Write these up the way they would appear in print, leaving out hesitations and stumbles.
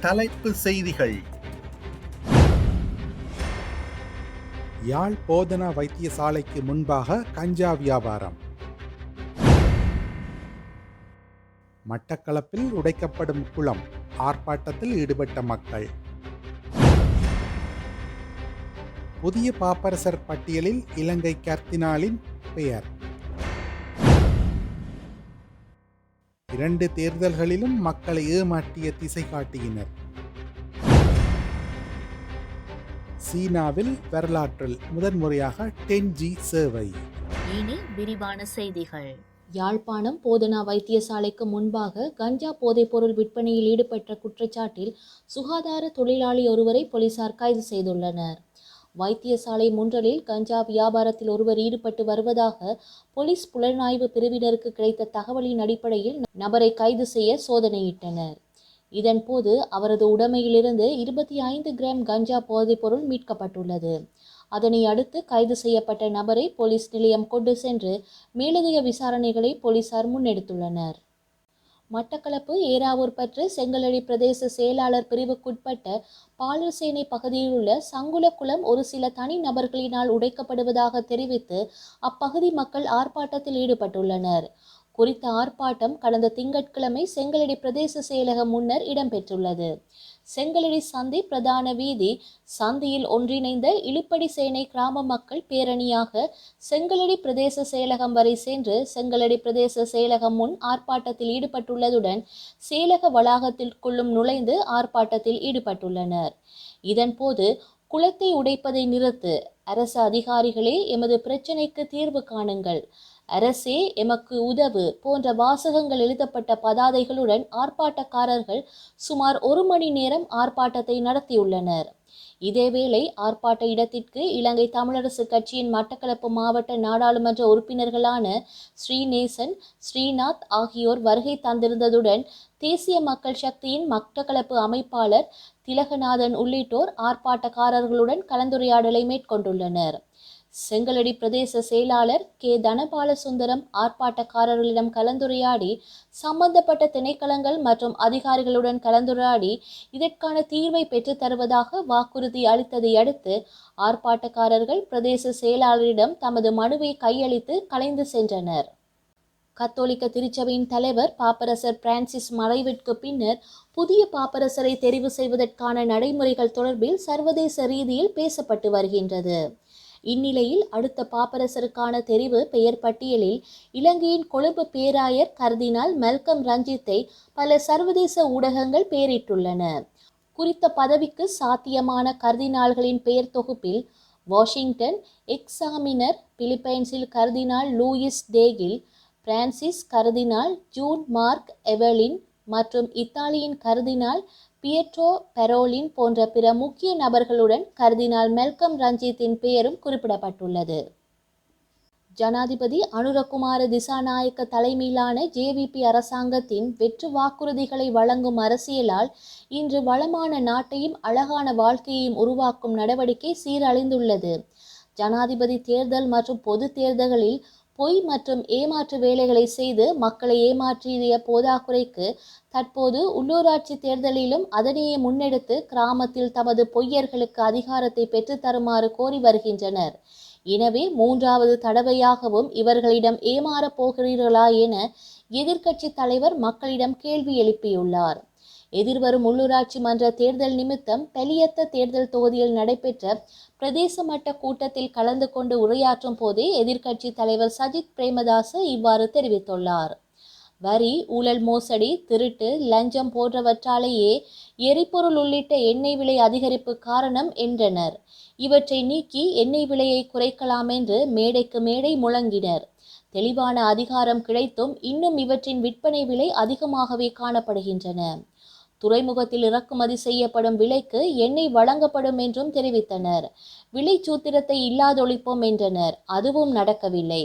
தலைப்பு செய்திகள். யாழ் போதனா வைத்தியசாலைக்கு முன்பாக கஞ்சா வியாபாரம். மட்டக்களப்பில் உடைக்கப்படும் குளம், ஆர்ப்பாட்டத்தில் ஈடுபட்ட மக்கள். புதிய பாப்பரசர் பட்டியலில் இலங்கை கர்தினாலின் பெயர். 2 தேர்தல்களிலும் மக்களை ஏமாற்றிய திசை காட்டியினர். சீனாவில் வரலாற்றில் முதன்முறையாக 10G சேவை. இனி விரிவான செய்திகள். யாழ்ப்பாணம் போதனா வைத்தியசாலைக்கு முன்பாக கஞ்சா போதைப்பொருள் விற்பனையில் ஈடுபட்ட குற்றச்சாட்டில் சுகாதார தொழிலாளி ஒருவரை போலீசார் கைது செய்துள்ளனர். வைத்தியசாலை முன்றலில் கஞ்சா வியாபாரத்தில் ஒருவர் ஈடுபட்டு வருவதாக போலீஸ் புலனாய்வு பிரிவினருக்கு கிடைத்த தகவலின் அடிப்படையில் நபரை கைது செய்ய சோதனையிட்டனர். இதன்போது அவரது உடைமையிலிருந்து 25 கிராம் கஞ்சா போதைப்பொருள் மீட்கப்பட்டுள்ளது. அதனை அடுத்து கைது செய்யப்பட்ட நபரை போலீஸ் நிலையம் கொண்டு சென்று மேலதிக விசாரணைகளை போலீசார் முன்னெடுத்துள்ளனர். மட்டக்களப்பு ஏறாவூர்பற்று செங்கலடி பிரதேச செயலாளர் பிரிவுக்குட்பட்ட பாலர்சேனை பகுதியில் உள்ள சங்குலக்குளம் ஒரு சில தனி நபர்களினால் உடைக்கப்படுவதாக தெரிவித்து அப்பகுதி மக்கள் ஆர்ப்பாட்டத்தில் ஈடுபட்டுள்ளனர். குறித்த ஆர்ப்பாட்டம் கடந்த திங்கட்கிழமை செங்கலடி பிரதேச செயலகம் முன்னர் இடம்பெற்றுள்ளது. செங்கலடி சந்தி பிரதான வீதி சந்தியில் ஒன்றிணைந்த இழுப்படி சேனை கிராம மக்கள் பேரணியாக செங்கலடி பிரதேச செயலகம் வரை சென்று செங்கலடி பிரதேச செயலகம் முன் ஆர்ப்பாட்டத்தில் ஈடுபட்டுள்ளதுடன் செயலக வளாகத்திற்குள்ளும் நுழைந்து ஆர்ப்பாட்டத்தில் ஈடுபட்டுள்ளனர். இதன்போது குளத்தை உடைப்பதை நிறுத்து, அரசு அதிகாரிகளே எமது பிரச்சினைக்கு தீர்வு காணுங்கள், அரசே எமக்கு உதவு போன்ற வாசகங்கள் எழுதப்பட்ட பதாதைகளுடன் ஆர்ப்பாட்டக்காரர்கள் சுமார் 1 மணி நேரம் ஆர்ப்பாட்டத்தை நடத்தியுள்ளனர். இதேவேளை ஆர்ப்பாட்ட இடத்திற்கு இலங்கை தமிழரசு கட்சியின் மட்டக்களப்பு மாவட்ட நாடாளுமன்ற உறுப்பினர்களான ஸ்ரீநேசன், ஸ்ரீநாத் ஆகியோர் வருகை தந்திருந்ததுடன் தேசிய மக்கள் சக்தியின் மட்டக்களப்பு அமைப்பாளர் திலகநாதன் உள்ளிட்டோர் ஆர்ப்பாட்டக்காரர்களுடன் கலந்துரையாடலை மேற்கொண்டுள்ளனர். செங்கலடி பிரதேச செயலாளர் கே தனபாலசுந்தரம் ஆர்ப்பாட்டக்காரர்களிடம் கலந்துரையாடி சம்பந்தப்பட்ட திணைக்களங்கள் மற்றும் அதிகாரிகளுடன் கலந்துரையாடி இதற்கான தீர்வை பெற்றுத் தருவதாக வாக்குறுதி அளித்ததை அடுத்து ஆர்ப்பாட்டக்காரர்கள் பிரதேச செயலாளரிடம் தமது மனுவை கையளித்து கலைந்து சென்றனர். கத்தோலிக்க திருச்சபையின் தலைவர் பாப்பரசர் பிரான்சிஸ் மறைவிற்கு பின்னர் புதிய பாப்பரசரை தெரிவு செய்வதற்கான நடைமுறைகள் தொடர்பில் சர்வதேச ரீதியில் பேசப்பட்டு வருகின்றது. இந்நிலையில் அடுத்த பாப்பரசருக்கான தெரிவு பெயர் பட்டியலில் இலங்கையின் கொழும்பு பேராயர் கர்தினால் மெல்கம் ரஞ்சித்தை பல சர்வதேச ஊடகங்கள் பெயரிட்டுள்ளன. குறித்த பதவிக்கு சாத்தியமான கர்தினால்களின் பெயர் தொகுப்பில் வாஷிங்டன் எக்ஸாமினர், பிலிப்பைன்ஸில் cardinal Luis Tagle, Francis cardinal Jean Marc Aveline மற்றும் இத்தாலியின் கர்தினால் பியட்ரோ பெரோலின் போன்ற பிற முக்கிய நபர்களுடன் கர்தினால் மெல்கம் ரஞ்சித்தின் பெயரும் குறிப்பிடப்பட்டுள்ளது. ஜனாதிபதி அனுரகுமார திசாநாயக்க தலைமையிலான JVP அரசாங்கத்தின் வெற்று வாக்குறுதிகளை வழங்கும் அரசியலால் இன்று வளமான நாட்டையும் அழகான வாழ்க்கையையும் உருவாக்கும் நடவடிக்கை சீரழிந்துள்ளது. ஜனாதிபதி தேர்தல் மற்றும் பொது தேர்தல்களில் பொய் மற்றும் ஏமாற்று வேலைகளை செய்து மக்களை ஏமாற்றிய போதாக்குறைக்கு தற்போது உள்ளூராட்சி தேர்தலிலும் அதனையே முன்னெடுத்து கிராமத்தில் தமது பொய்யர்களுக்கு அதிகாரத்தை பெற்று தருமாறு கோரி வருகின்றனர். எனவே 3வது தடவையாகவும் இவர்களிடம் ஏமாறப் போகிறீர்களா என எதிர்க்கட்சி தலைவர் மக்களிடம் கேள்வி எழுப்பியுள்ளார். எதிர்வரும் உள்ளூராட்சி மன்ற தேர்தல் நிமித்தம் பெலியத்த தேர்தல் தொகுதியில் நடைபெற்ற பிரதேச மட்ட கூட்டத்தில் கலந்து கொண்டு உரையாற்றும் போதே எதிர்க்கட்சி தலைவர் சஜித் பிரேமதாச இவ்வாறு தெரிவித்துள்ளார். வரி, ஊழல், மோசடி, திருட்டு, லஞ்சம் போன்றவற்றாலேயே எரிபொருள் உள்ளிட்ட எண்ணெய் விலை அதிகரிப்பு காரணம் என்றனர். இவற்றை நீக்கி எண்ணெய் விலையை குறைக்கலாம் என்று மேடைக்கு மேடை முழங்கினர். தெளிவான அதிகாரம் கிடைத்தும் இன்னும் இவற்றின் விற்பனை விலை அதிகமாகவே காணப்படுகின்றன. துறைமுகத்தில் இறக்குமதி செய்யப்படும் விலைக்கு எண்ணெய் வழங்கப்படும் என்றும் தெரிவித்தனர். விலை சூத்திரத்தை இல்லாதொழிப்போம் என்றனர். அதுவும் நடக்கவில்லை.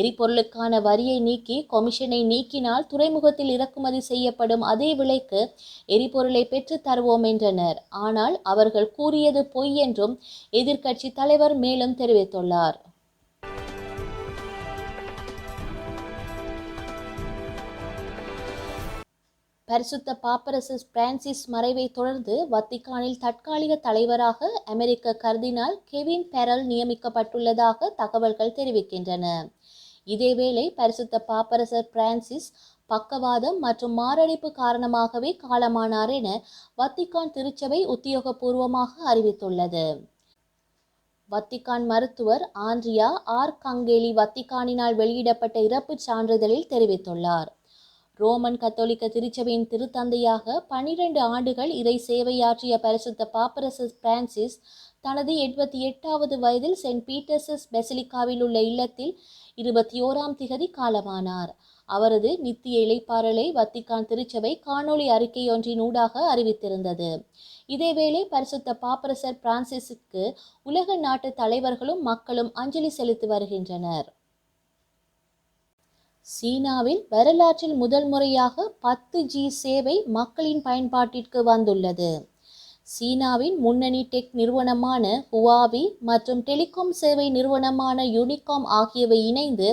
எரிபொருளுக்கான வரியை நீக்கி கொமிஷனை நீக்கினால் துறைமுகத்தில் இறக்குமதி செய்யப்படும் அதே விலைக்கு எரிபொருளை பெற்று தருவோம் என்றனர். ஆனால் அவர்கள் கூறியது பொய் என்றும் எதிர்க்கட்சி தலைவர் மேலும் தெரிவித்துள்ளார். பரிசுத்த பாப்பரசர் பிரான்சிஸ் மறைவை தொடர்ந்து வத்திக்கானில் தற்காலிக தலைவராக அமெரிக்க கர்தினால் கெவின் பெரல் நியமிக்கப்பட்டுள்ளதாக தகவல்கள் தெரிவிக்கின்றன. இதேவேளை பரிசுத்த பாப்பரசர் பிரான்சிஸ் பக்கவாதம் மற்றும் மாரடைப்பு காரணமாகவே காலமானார் என வத்திக்கான் திருச்சபை உத்தியோகபூர்வமாக அறிவித்துள்ளது. வத்திக்கான் மருத்துவர் ஆண்ட்ரியா ஆர் கங்கேலி வத்திக்கானினால் வெளியிடப்பட்ட இறப்புச் சான்றிதழில் தெரிவித்துள்ளார். ரோமன் கத்தோலிக்க திருச்சபையின் திருத்தந்தையாக 12 ஆண்டுகள் இறை சேவையாற்றிய பரிசுத்த பாப்பரசர் பிரான்சிஸ் தனது 88வது வயதில் செயின்ட் பீட்டர்ஸ் பெசிலிக்காவில் உள்ள இல்லத்தில் 21ஆம் திகதி காலமானார். அவரது நித்திய இளைப்பாறலை வத்திக்கான் திருச்சபை காணொளி அறிக்கையொன்றினூடாக அறிவித்திருந்தது. இதேவேளை பரிசுத்த பாப்பரசர் பிரான்சிஸுக்கு உலக நாட்டு தலைவர்களும் மக்களும் அஞ்சலி செலுத்தி வருகின்றனர். சீனாவில் வரலாற்றில் முதல் முறையாக 10G சேவை மக்களின் பயன்பாட்டிற்கு வந்துள்ளது. சீனாவின் முன்னணி டெக் நிறுவனமான ஹுவாவி மற்றும் டெலிகாம் சேவை நிறுவனமான யூனிகாம் ஆகியவை இணைந்து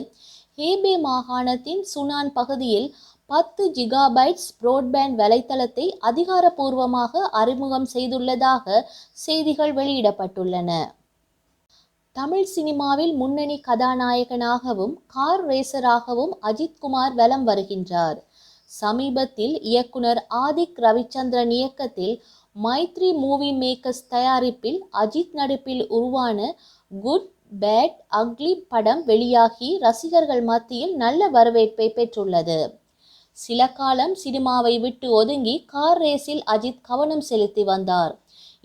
ஹேபே மாகாணத்தின் சுனான் பகுதியில் 10 ஜிகாபைட்ஸ் புரோட்பேண்ட் வலைத்தளத்தை அதிகாரப்பூர்வமாக அறிமுகம் செய்துள்ளதாக செய்திகள் வெளியிடப்பட்டுள்ளன. தமிழ் சினிமாவில் முன்னணி கதாநாயகனாகவும் கார் ரேசராகவும் அஜித்குமார் வலம் வருகின்றார். சமீபத்தில் இயக்குனர் ஆதிக் ரவிச்சந்திரன் இயக்கத்தில் மைத்ரி மூவி மேக்கர்ஸ் தயாரிப்பில் அஜித் நடிப்பில் உருவான குட் பேட் அக்லி படம் வெளியாகி ரசிகர்கள் மத்தியில் நல்ல வரவேற்பை பெற்றுள்ளது. சில காலம் சினிமாவை விட்டு ஒதுங்கி கார் ரேஸில் அஜித் கவனம் செலுத்தி வந்தார்.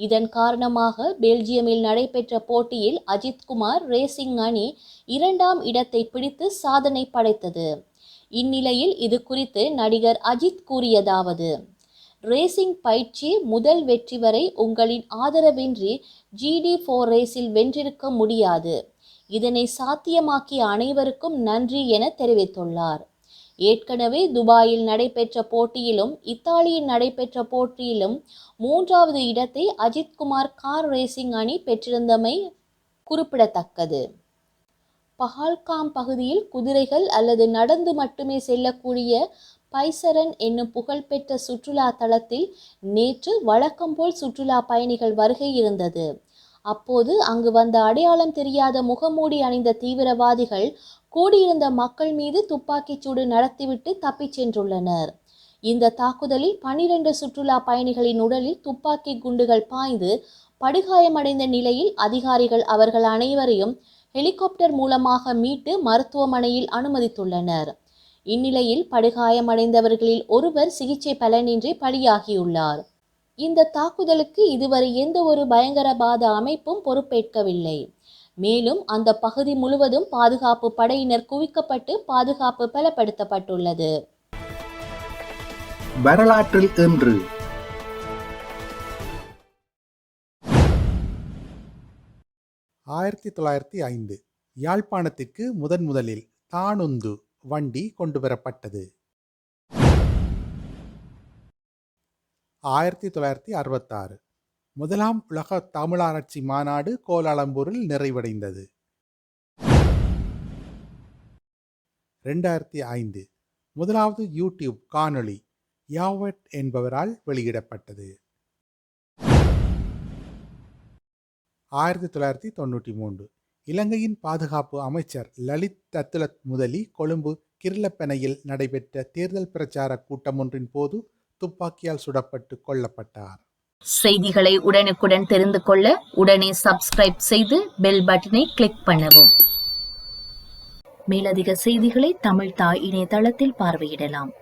இதன் காரணமாக பெல்ஜியமில் நடைபெற்ற போட்டியில் அஜித்குமார் ரேசிங் அணி 2ஆம் இடத்தை பிடித்து சாதனை படைத்தது. இந்நிலையில் இது குறித்து நடிகர் அஜித் கூறியதாவது: ரேசிங் பயிற்சி முதல் வெற்றி வரை உங்களின் ஆதரவின்றி GD4 ரேஸில் வென்றிருக்க முடியாது. இதனை சாத்தியமாக்கிய அனைவருக்கும் நன்றி என தெரிவித்துள்ளார். ஏற்கனவே துபாயில் நடைபெற்ற போட்டியிலும் இத்தாலியில் நடைபெற்ற போட்டியிலும் 3வது இடத்தை அஜித்குமார் கார் ரேசிங் அணி பெற்றிருந்தமை குறிப்பிடத்தக்கது. பஹல்காம் பகுதியில் குதிரைகள் அல்லது நடந்து மட்டுமே செல்லக்கூடிய பைசரன் என்னும் புகழ்பெற்ற சுற்றுலா தலத்தில் நேற்று வழக்கம்போல் சுற்றுலா பயணிகள் வருகை இருந்தது. அப்போது அங்கு வந்த அடையாளம் தெரியாத முகமூடி அணிந்த தீவிரவாதிகள் கூடியிருந்த மக்கள் மீது துப்பாக்கிச் சூடு நடத்திவிட்டு தப்பிச் சென்றுள்ளனர். இந்த தாக்குதலில் 12 சுற்றுலா பயணிகளின் உடலில் துப்பாக்கி குண்டுகள் பாய்ந்து படுகாயமடைந்த நிலையில் அதிகாரிகள் அவர்கள் அனைவரையும் ஹெலிகாப்டர் மூலமாக மீட்டு மருத்துவமனையில் அனுமதித்துள்ளனர். இந்நிலையில் படுகாயமடைந்தவர்களில் ஒருவர் சிகிச்சை பலனின்றி பலியாகியுள்ளார். இந்த தாக்குதலுக்கு இதுவரை எந்த ஒரு பயங்கரவாத அமைப்பும் பொறுப்பேற்கவில்லை. மேலும் அந்த பகுதி முழுவதும் பாதுகாப்பு படையினர் குவிக்கப்பட்டு பாதுகாப்பு பலப்படுத்தப்பட்டுள்ளது. வரலாற்றில் இன்று 1905 யாழ்ப்பாணத்திற்கு முதலில் தானுந்து வண்டி கொண்டுவரப்பட்டது. 1966 முதலாம் உலக தமிழாராய்ச்சி மாநாடு கோலாலம்பூரில் நிறைவடைந்தது. 2005 முதலாவது யூடியூப் காணொளி யாவட் என்பவரால் வெளியிடப்பட்டது. 1993 இலங்கையின் பாதுகாப்பு அமைச்சர் லலித் தத்துலத் முதலி கொழும்பு கிருளப்பனையில் நடைபெற்ற தேர்தல் பிரச்சார கூட்டம் ஒன்றின் போது துப்பாக்கியால் சுடப்பட்டு கொல்லப்பட்டார். செய்திகளை உடனுக்குடன் தெரிந்து கொள்ள உடனே சப்ஸ்கிரைப் செய்து பெல் பட்டனை கிளிக் பண்ணவும். மேலதிக செய்திகளை தமிழ் தாய் இணையதளத்தில் பார்வையிடலாம்.